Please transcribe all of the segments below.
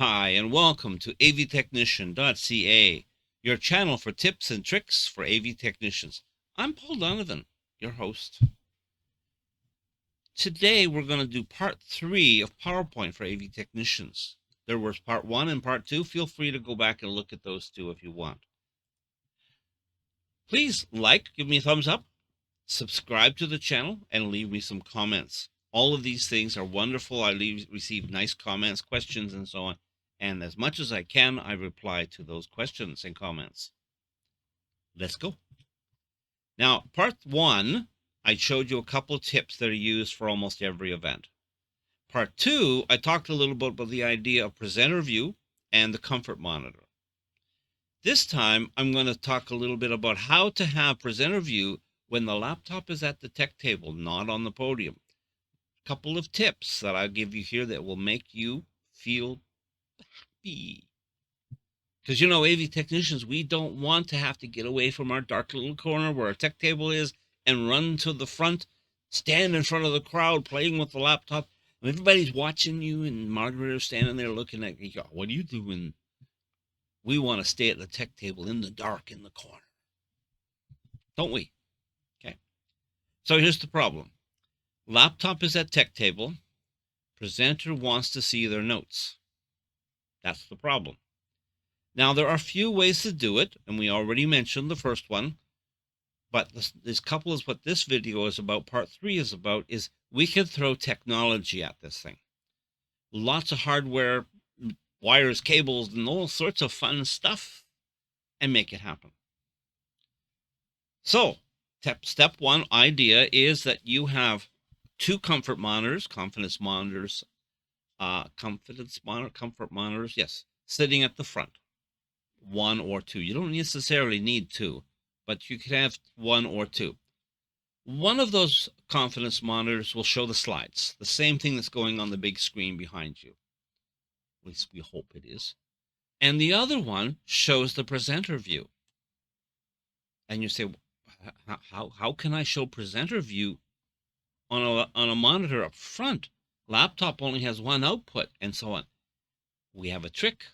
Hi, and welcome to avtechnician.ca, your channel for tips and tricks for AV technicians. I'm Paul Donovan, your host. Today, we're going to do part 3 of PowerPoint for AV technicians. There was part 1 and part 2. Feel free to go back and look at those two if you want. Please give me a thumbs up, subscribe to the channel, and leave me some comments. All of these things are wonderful. I receive nice comments, questions, and so on. And as much as I can, I reply to those questions and comments. Let's go. Now, part 1, I showed you a couple of tips that are used for almost every event. Part 2, I talked a little bit about the idea of presenter view and the comfort monitor. This time, I'm going to talk a little bit about how to have presenter view when the laptop is at the tech table, not on the podium. A couple of tips that I'll give you here that will make you feel happy. Because, AV technicians, we don't want to have to get away from our dark little corner where our tech table is and run to the front, stand in front of the crowd playing with the laptop. And everybody's watching you, and Margaret is standing there looking at you. What are you doing? We want to stay at the tech table in the dark in the corner. Don't we? Okay. So here's the problem. Laptop is at tech table. Presenter wants to see their notes. That's the problem. Now, there are a few ways to do it, and we already mentioned the first one, but this couple is what this video is about, part 3 is about, is we can throw technology at this thing. Lots of hardware, wires, cables, and all sorts of fun stuff, and make it happen. So, step 1 idea is that you have 2 comfort monitors, comfort monitors, yes, sitting at the front. 1 or 2. You don't necessarily need 2, but you could have 1 or 2. One of those confidence monitors will show the slides, the same thing that's going on the big screen behind you. At least we hope it is. And the other one shows the presenter view. And you say, how can I show presenter view on a monitor up front? Laptop only has 1 output, and so on. We have a trick.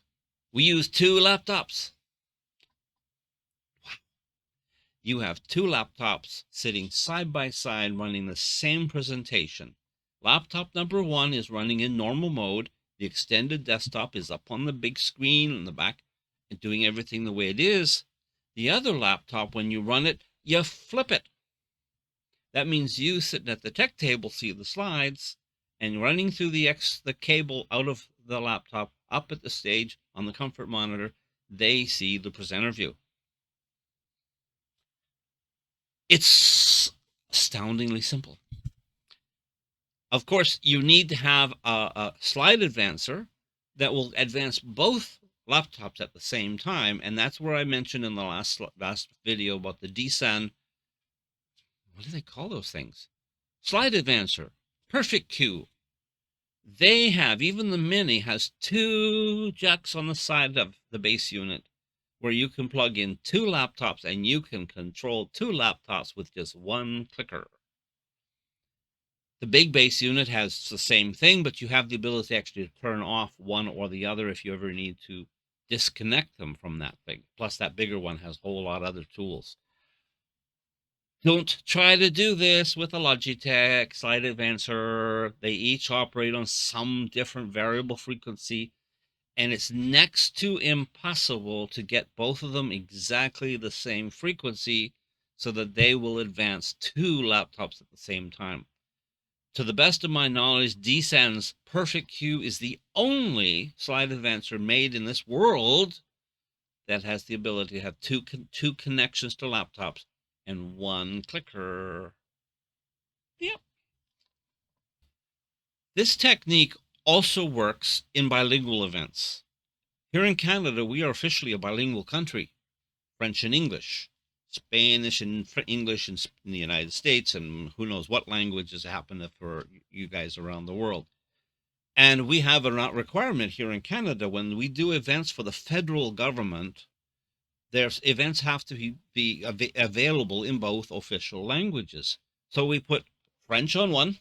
We use 2 laptops. Wow. You have 2 laptops sitting side by side running the same presentation. Laptop number 1 is running in normal mode. The extended desktop is up on the big screen in the back and doing everything the way it is. The other laptop, when you run it, you flip it. That means you sitting at the tech table see the slides, and running through the cable out of the laptop up at the stage on the comfort monitor, they see the presenter view. It's astoundingly simple. Of course, you need to have a slide advancer that will advance both laptops at the same time, and that's where I mentioned in the last video about the DSAN. What do they call those things? Slide advancer, Perfect Q. They have, even the Mini has 2 jacks on the side of the base unit where you can plug in 2 laptops and you can control 2 laptops with just 1 clicker. The big base unit has the same thing, but you have the ability actually to turn off one or the other if you ever need to disconnect them from that thing. Plus, that bigger one has a whole lot of other tools. Don't try to do this with a Logitech slide advancer. They each operate on some different variable frequency, and it's next to impossible to get both of them exactly the same frequency so that they will advance 2 laptops at the same time. To the best of my knowledge, DSAN's Perfect Q is the only slide advancer made in this world that has the ability to have two connections to laptops and 1 clicker. Yep. This technique also works in bilingual events. Here in Canada, we are officially a bilingual country, French and English, Spanish and English in the United States, and who knows what languages happen for you guys around the world. And we have a requirement here in Canada when we do events for the federal government. Their events have to be available in both official languages. So we put French on one,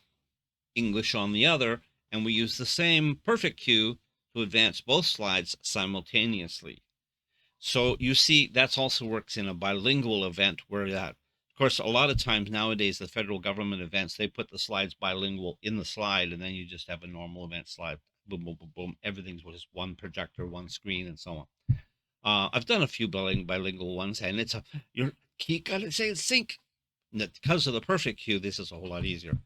English on the other, and we use the same Perfect Q to advance both slides simultaneously. So you see, that also works in a bilingual event where that, of course, a lot of times nowadays, the federal government events, they put the slides bilingual in the slide, and then you just have a normal event slide. Boom, boom, boom, boom. Everything's just one projector, one screen, and so on. I've done a few bilingual ones, and it's you gotta say sync. Because of the perfect cue, this is a whole lot easier.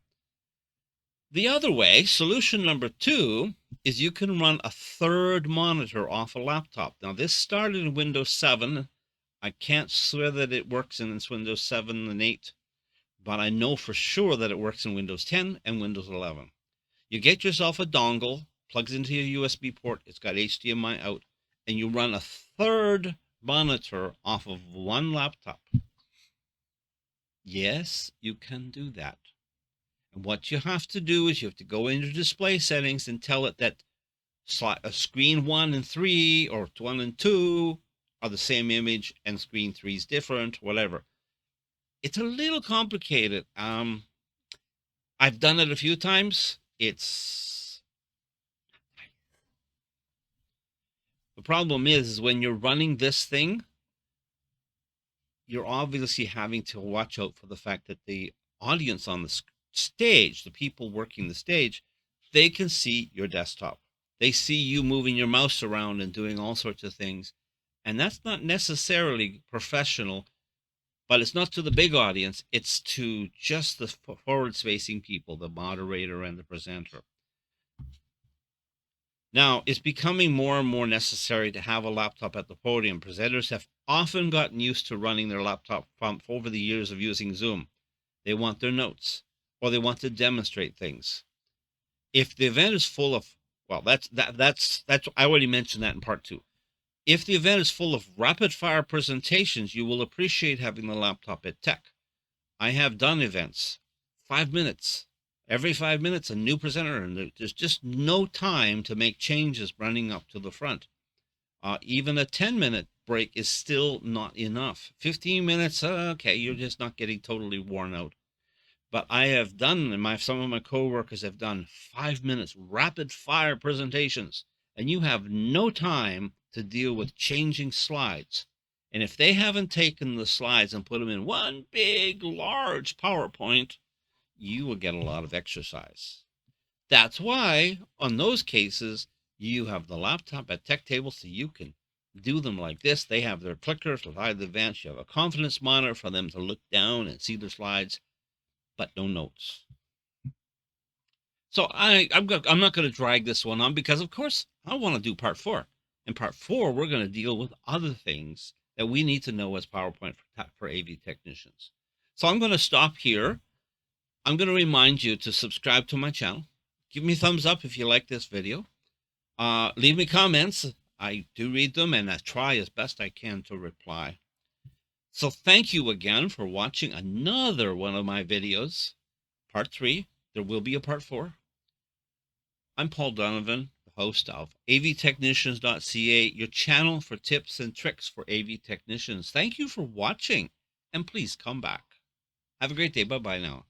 The other way, solution number 2, is you can run a third monitor off a laptop. Now, this started in Windows 7. I can't swear that it works in Windows 7 and 8, but I know for sure that it works in Windows 10 and Windows 11. You get yourself a dongle, plugs into your USB port, it's got HDMI out, and you run a third monitor off of one laptop. Yes, you can do that. And what you have to do is you have to go into display settings and tell it that screen 1 and 3 or 1 and 2 are the same image and screen 3 is different, whatever. It's a little complicated. I've done it a few times. The problem is when you're running this thing, you're obviously having to watch out for the fact that the audience on the stage, the people working the stage, they can see your desktop. They see you moving your mouse around and doing all sorts of things. And that's not necessarily professional, but it's not to the big audience. It's to just the forward-facing people, the moderator and the presenter. Now, it's becoming more and more necessary to have a laptop at the podium. Presenters have often gotten used to running their laptop over the years of using Zoom. They want their notes, or they want to demonstrate things. If the event is full of, well, that's I already mentioned that in part 2. If the event is full of rapid-fire presentations, you will appreciate having the laptop at tech. I have done events, 5 minutes. Every 5 minutes, a new presenter, and there's just no time to make changes running up to the front. Even a 10-minute break is still not enough. 15 minutes, okay, you're just not getting totally worn out. But I have done, and some of my coworkers have done 5 minutes rapid-fire presentations, and you have no time to deal with changing slides. And if they haven't taken the slides and put them in one big, large PowerPoint, you will get a lot of exercise. That's why, on those cases, you have the laptop at tech table so you can do them like this. They have their clicker to hide the events. You have a confidence monitor for them to look down and see their slides, but no notes. So I'm not going to drag this one on because, of course, I want to do part 4. In part 4, we're going to deal with other things that we need to know as PowerPoint for AV technicians. So I'm going to stop here. I'm going to remind you to subscribe to my channel. Give me a thumbs up if you like this video. Leave me comments. I do read them, and I try as best I can to reply. So thank you again for watching another one of my videos. Part 3. There will be a part 4. I'm Paul Donovan, the host of avtechnician.ca, your channel for tips and tricks for AV technicians. Thank you for watching, and please come back. Have a great day. Bye-bye now.